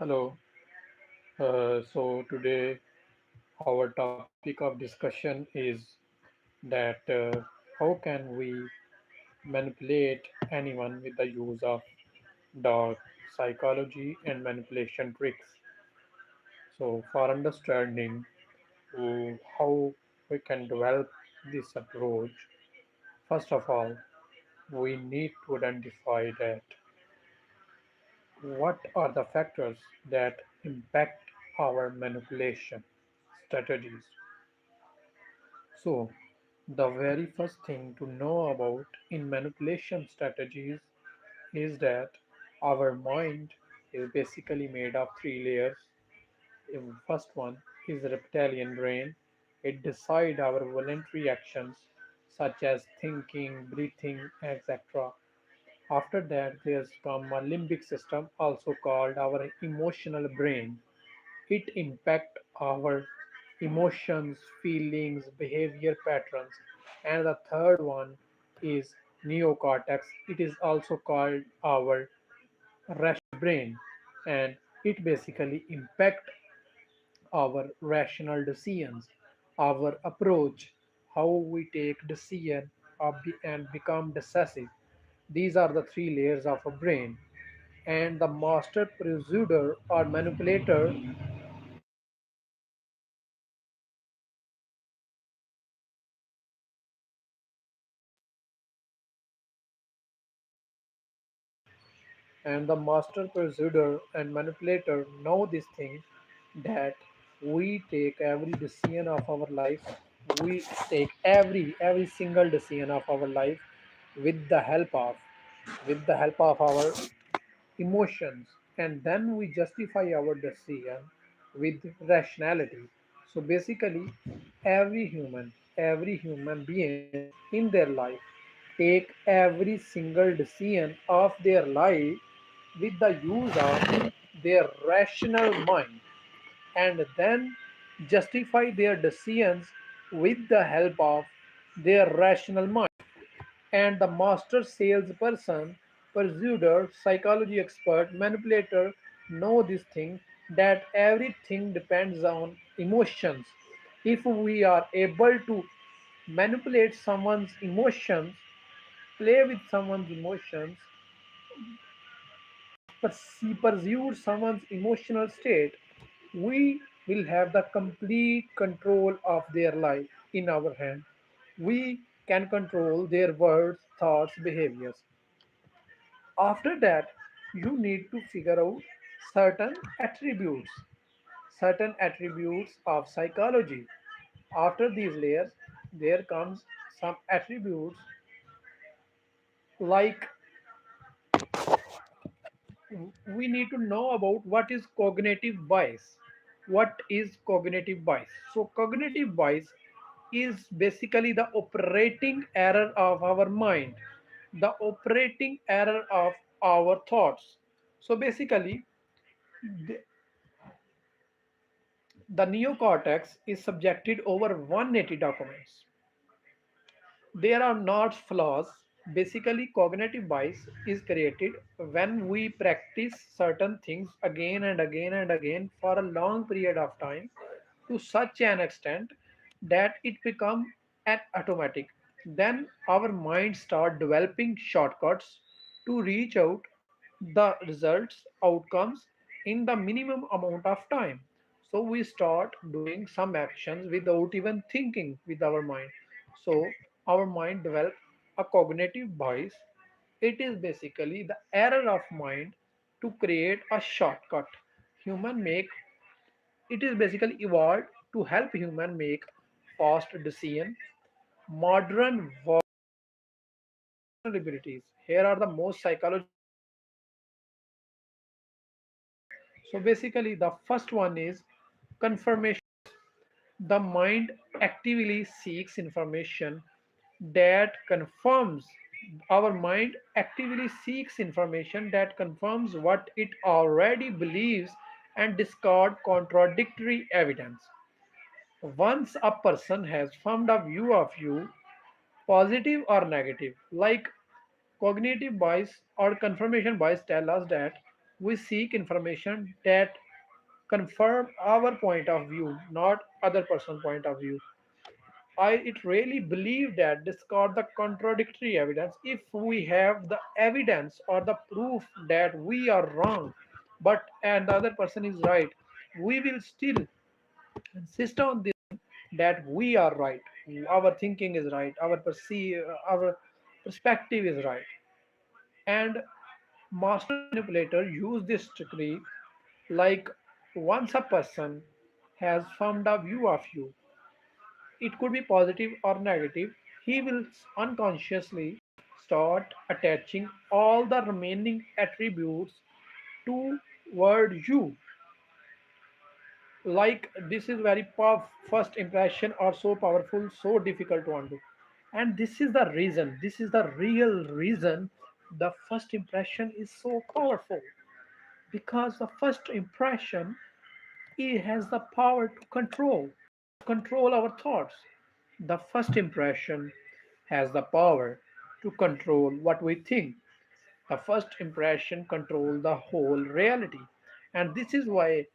Hello. So today our topic of discussion is that how can we manipulate anyone with the use of dark psychology and manipulation tricks. So for understanding how we can develop this approach, first of all, we need to identify that what are the factors that impact our manipulation strategies. So, the very first thing to know about in manipulation strategies is that our mind is basically made of three layers. The first one is the reptilian brain. It decides our voluntary actions such as thinking, breathing, etc. After that, there's come a limbic system, also called our emotional brain. It impacts our emotions, feelings, behavior patterns. And the third one is neocortex. It is also called our rational brain, and it basically impacts our rational decisions, our approach, how we take decision and become decisive. These are the three layers of a brain. And the master persuader or manipulator and the master persuader and manipulator know this thing that we take every decision of our life, we take every single decision of our life with the help of our emotions, and then we justify our decision with rationality. So basically, every human being in their life take every single decision of their life with the use of their rational mind, and then justify their decisions with the help of their rational mind. And the master salesperson, pursuer, psychology expert, manipulator know this thing that everything depends on emotions. If we are able to manipulate someone's emotions, play with someone's emotions, pursue someone's emotional state, we will have the complete control of their life in our hand. We can control their words, thoughts, behaviors. After that, you need to figure out certain attributes, certain attributes of psychology. After these layers, there comes some attributes like we need to know about what is cognitive bias. What is cognitive bias? So cognitive bias is basically the operating error of our mind, the operating error of our thoughts. So basically, the neocortex is subjected over 180 documents. There are not flaws. Basically, cognitive bias is created when we practice certain things again and again and again for a long period of time to such an extent that it becomes an automatic. Then our mind start developing shortcuts to reach out the results outcomes in the minimum amount of time. So we start doing some actions without even thinking with our mind. So our mind develops a cognitive bias. It is basically the error of mind to create a shortcut. Human make it is basically evolved to help human make fast decision. Modern vulnerabilities. Here are the most psychological. So basically, the first one is confirmation. The mind actively seeks information that confirms. Our mind actively seeks information that confirms what it already believes and discard contradictory evidence. Once a person has formed a view of you, positive or negative, like cognitive bias or confirmation bias tell us that We seek information that confirm our point of view, not other person's point of view. I it really believe that discard the contradictory evidence. If we have the evidence or the proof that we are wrong, but and the other person is right, we will still insist on this that we are right. Our thinking is right. Our perspective is right. And master manipulator use this trickery like once a person has formed a view of you, it could be positive or negative, he will unconsciously start attaching all the remaining attributes to word you. Like this is very first impression are so powerful, so difficult to undo. And this is the reason, this is the real reason the first impression is so powerful, because the first impression, it has the power to control our thoughts. The first impression has the power to control what we think. The first impression controls the whole reality. And this is why